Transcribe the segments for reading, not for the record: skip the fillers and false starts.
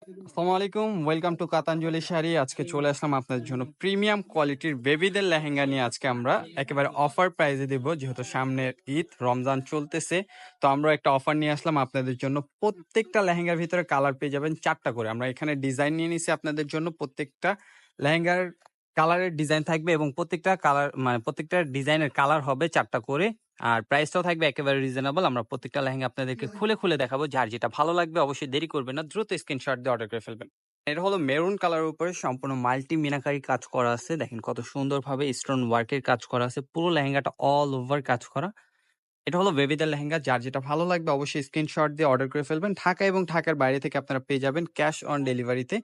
আসসালামু আলাইকুম। Welcome to Katanjali sari. আজকে চলে আসলাম আপনাদের জন্য প্রিমিয়াম কোয়ালিটির বেবিদের লেহেঙ্গা নিয়ে। আজকে আমরা একেবারে অফার প্রাইসে দিব, যেহেতু সামনে ঈদ রমজান চলতেছে। তো আমরা একটা অফার নিয়ে আসলাম আপনাদের জন্য। প্রত্যেকটা লেহেঙ্গার ভিতরে কালার পেয়ে যাবেন 4টা করে। আমরা এখানে ডিজাইন নিয়ে নিছি আপনাদের জন্য। প্রত্যেকটা লেহেঙ্গার কালারের ডিজাইন থাকবে এবং প্রত্যেকটা কালার মানে প্রত্যেকটা ডিজাইনের কালার হবে 4টা করে। আর প্রাইসটাও থাকবে একেবারে রিজনেবল। আমরা প্রত্যেকটা লেহেঙ্গা আপনাদেরকে খুলে খুলে দেখাবো। যার যেটা ভালো লাগবে অবশ্যই দেরি করবেন না, দ্রুত স্ক্রিনশট দিয়ে অর্ডার করে ফেলবেন। এটা হলো মেরুন কালারের উপরে সম্পূর্ণ মাল্টি মিনাকারি কাজ করা আছে। দেখেন কত সুন্দরভাবে স্টোন ওয়ার্কের কাজ করা আছে। পুরো লেহেঙ্গাটা অল ওভার কাজ করা। এটা হলো বেবিদের লেহেঙ্গা। যার যেটা ভালো লাগবে অবশ্যই স্ক্রিনশট দিয়ে অর্ডার করে ফেলবেন। ঢাকা এবং ঢাকার বাইরে থেকে আপনারা পেয়ে যাবেন ক্যাশ অন ডেলিভারিতে।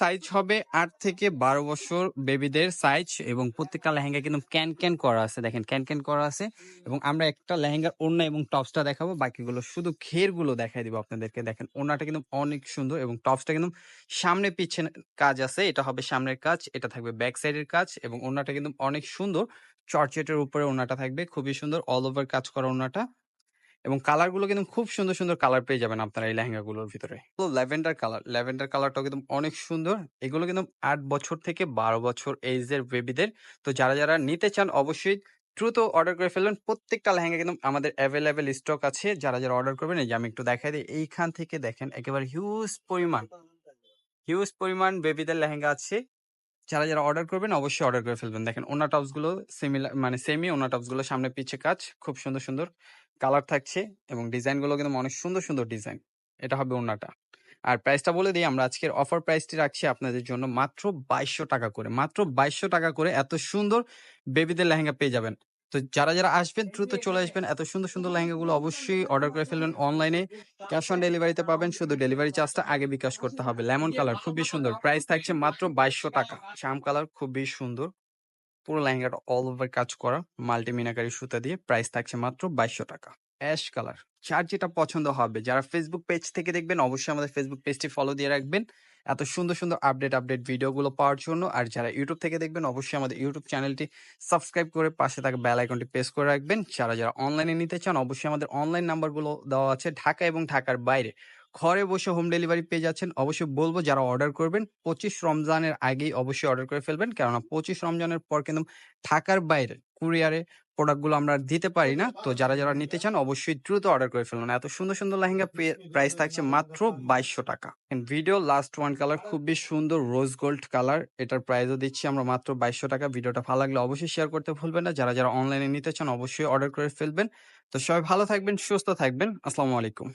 সাইজ হবে ৮ থেকে ১২ বছর বেবিদের সাইজ, এবং প্রত্যেকটা লেহেঙ্গা কিন্তু ক্যান করা আছে। দেখেন ক্যান করা আছে। এবং আমরা একটা লেহেঙ্গার ওড়না এবং টপসটা দেখাবো, বাকিগুলো শুধু ঘেরগুলো দেখাই দিব আপনাদেরকে। দেখেন ওড়নাটা কিন্তু অনেক সুন্দর এবং টপসটা কিন্তু সামনে পিছনে কাজ আছে। এটা হবে সামনের কাজ, এটা থাকবে ব্যাক সাইডের কাজ, এবং ওড়নাটা কিন্তু অনেক সুন্দর। চর্চেটের উপরে ওড়নাটা থাকবে, খুবই সুন্দর অল ওভার কাজ করা ওড়নাটা। এবং কালার গুলো কিন্তু খুব সুন্দর সুন্দর কালার পেয়ে যাবেন আপনারা এই লেহেঙ্গা গুলোর ভিতরে। তো ল্যাভেন্ডার কালারটাও কিন্তু অনেক সুন্দর। এগুলো কিন্তু ৮ বছর থেকে ১২ বছর এজের বেবিদের। তো যারা যারা নিতে চান অবশ্যই দ্রুত অর্ডার করে ফেলবেন। প্রত্যেকটা লেহেঙ্গা কিন্তু আমাদের অ্যাভেলেবেল স্টক আছে। যারা যারা অর্ডার করবেন, এই যে আমি একটু দেখাই দিই, এইখান থেকে দেখেন একেবারে হিউজ পরিমাণ বেবিদের লেহেঙ্গা আছে। যারা যারা অর্ডার করবেন অবশ্যই অর্ডার করে ফেলবেন। দেখেন ওনা টপস গুলো সিমিলার মানে সেমি ওনা টপস গুলো সামনে পিছে কাজ, খুব সুন্দর সুন্দর কালার থাকছে, এবং ডিজাইন গুলো কিন্তু অনেক সুন্দর সুন্দর ডিজাইন। এটা হবে ওনাটা। আর প্রাইসটা বলে দিই, আমরা আজকের অফার প্রাইসটি রাখছি আপনাদের জন্য মাত্র ২২০০ টাকা করে। মাত্র ২২০০ টাকা করে এত সুন্দর বেবিদের লেহেঙ্গা পেয়ে যাবেন। তো যারা যারা আসবেন দ্রুত চলে আসবেন। এত সুন্দর সুন্দর লেহেঙ্গাগুলো অবশ্যই অর্ডার করে ফেলবেন অনলাইনে। ক্যাশ অন ডেলিভারিতে পাবেন, শুধু ডেলিভারি চার্জটা আগে বিকাশ করতে হবে। লেমন কালার খুবই সুন্দর, প্রাইস থাকছে মাত্র ২২০০ টাকা। জাম কালার খুবই সুন্দর, পুরো লেহেঙ্গাটা অল ওভার কাজ করা মাল্টি মিনাকারি সুতা দিয়ে। প্রাইস থাকছে মাত্র ২২০০ টাকা। অ্যাশ কালার, যার যেটা পছন্দ হবে। যারা ফেসবুক পেজ থেকে দেখবেন অবশ্যই আমাদের ফেসবুক পেজটি ফলো দিয়ে রাখবেন এত সুন্দর সুন্দর আপডেট ভিডিওগুলো পাওয়ার জন্য। আর যারা ইউটিউব থেকে দেখবেন অবশ্যই আমাদের ইউটিউব চ্যানেলটি সাবস্ক্রাইব করে পাশে থাকা বেল আইকনটি প্রেস করে রাখবেন। যারা যারা অনলাইনে নিতে চান অবশ্যই আমাদের অনলাইন নাম্বারগুলো দেওয়া আছে। ঢাকা এবং ঢাকার বাইরে ঘরে বসে হোম ডেলিভারি পেয়ে যাচ্ছেন। অবশ্যই বলবো যারা অর্ডার করবেন ২৫ রমজানের আগেই অবশ্যই অর্ডার করে ফেলবেন, কেননা ২৫ রমজানের পর কিন্তু ঢাকার বাইরে কুরিয়ারে প্রোডাক্টগুলো আমরা দিতে পারি না। তো যারা যারা নিতে চান অবশ্যই দ্রুত অর্ডার করে ফেলুন। এত সুন্দর সুন্দর লেহেঙ্গা প্রাইস থাকছে মাত্র ২২০০ টাকা। ভিডিও লাস্ট ওয়ান কালার খুবই সুন্দর রোজ গোল্ড কালার, এটার প্রাইসও দিচ্ছি আমরা মাত্র ২২০০ টাকা। ভিডিওটা ভালো লাগলে অবশ্যই শেয়ার করতে ভুলবেন না। যারা যারা অনলাইনে নিতে চান অবশ্যই অর্ডার করে ফেলবেন। তো সবাই ভালো থাকবেন, সুস্থ থাকবেন। আসসালামু আলাইকুম।